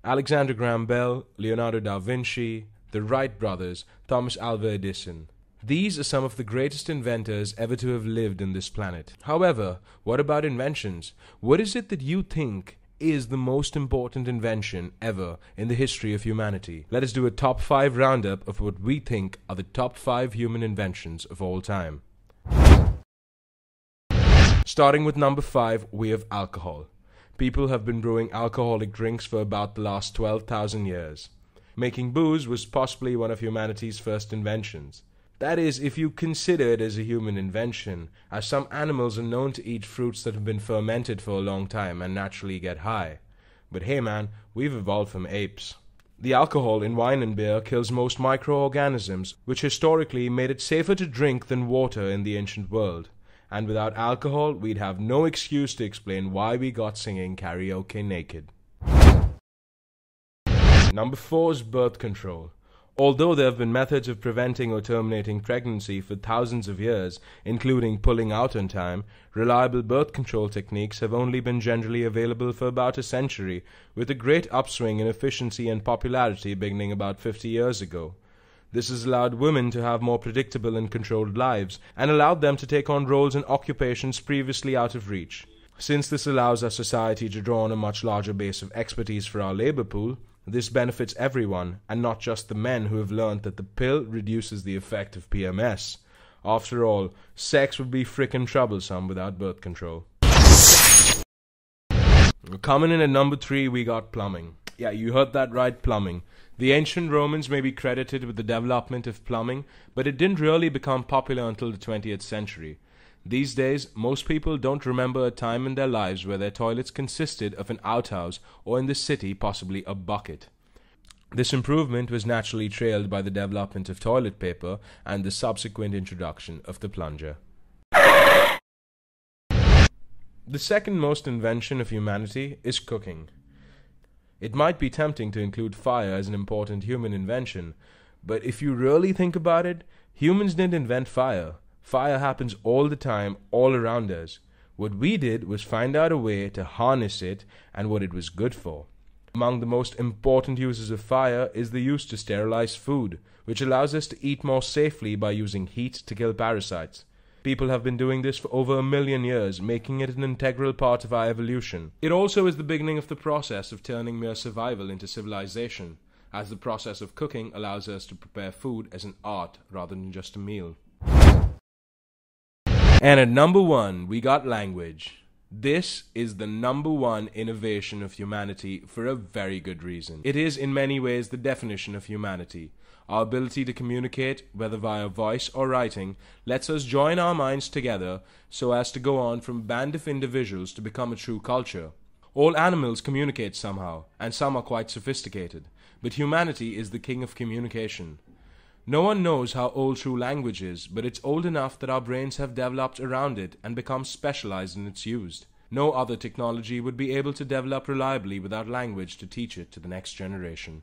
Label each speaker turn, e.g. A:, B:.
A: Alexander Graham Bell, Leonardo da Vinci, the Wright brothers, Thomas Alva Edison. These are some of the greatest inventors ever to have lived on this planet. However, what about inventions? What is it that you think is the most important invention ever in the history of humanity? Let us do a top 5 roundup of what we think are the top 5 human inventions of all time. Starting with number 5, we have alcohol. People have been brewing alcoholic drinks for about the last 12,000 years. Making booze was possibly one of humanity's first inventions. That is, if you consider it as a human invention, as some animals are known to eat fruits that have been fermented for a long time and naturally get high. But hey man, we've evolved from apes. The alcohol in wine and beer kills most microorganisms, which historically made it safer to drink than water in the ancient world. And without alcohol, we'd have no excuse to explain why we got singing karaoke naked. Number 4 is birth control. Although there have been methods of preventing or terminating pregnancy for thousands of years, including pulling out on time, reliable birth control techniques have only been generally available for about a century, with a great upswing in efficiency and popularity beginning about 50 years ago. This has allowed women to have more predictable and controlled lives, and allowed them to take on roles and occupations previously out of reach. Since this allows our society to draw on a much larger base of expertise for our labor pool, this benefits everyone, and not just the men who have learned that the pill reduces the effect of PMS. After all, sex would be frickin' troublesome without birth control. Coming in at number 3, we got plumbing. Yeah, you heard that right, plumbing. The ancient Romans may be credited with the development of plumbing, but it didn't really become popular until the 20th century. These days, most people don't remember a time in their lives where their toilets consisted of an outhouse or in the city possibly a bucket. This improvement was naturally trailed by the development of toilet paper and the subsequent introduction of the plunger. The second most invention of humanity is cooking. It might be tempting to include fire as an important human invention, but if you really think about it, humans didn't invent fire. Fire happens all the time, all around us. What we did was find out a way to harness it and what it was good for. Among the most important uses of fire is the use to sterilize food, which allows us to eat more safely by using heat to kill parasites. People have been doing this for over 1 million years, making it an integral part of our evolution. It also is the beginning of the process of turning mere survival into civilization, as the process of cooking allows us to prepare food as an art rather than just a meal. And at number 1, we got language. This is the number 1 innovation of humanity for a very good reason. It is in many ways the definition of humanity. Our ability to communicate, whether via voice or writing, lets us join our minds together so as to go on from a band of individuals to become a true culture. All animals communicate somehow, and some are quite sophisticated, but humanity is the king of communication. No one knows how old true language is, but it's old enough that our brains have developed around it and become specialized in its use. No other technology would be able to develop reliably without language to teach it to the next generation.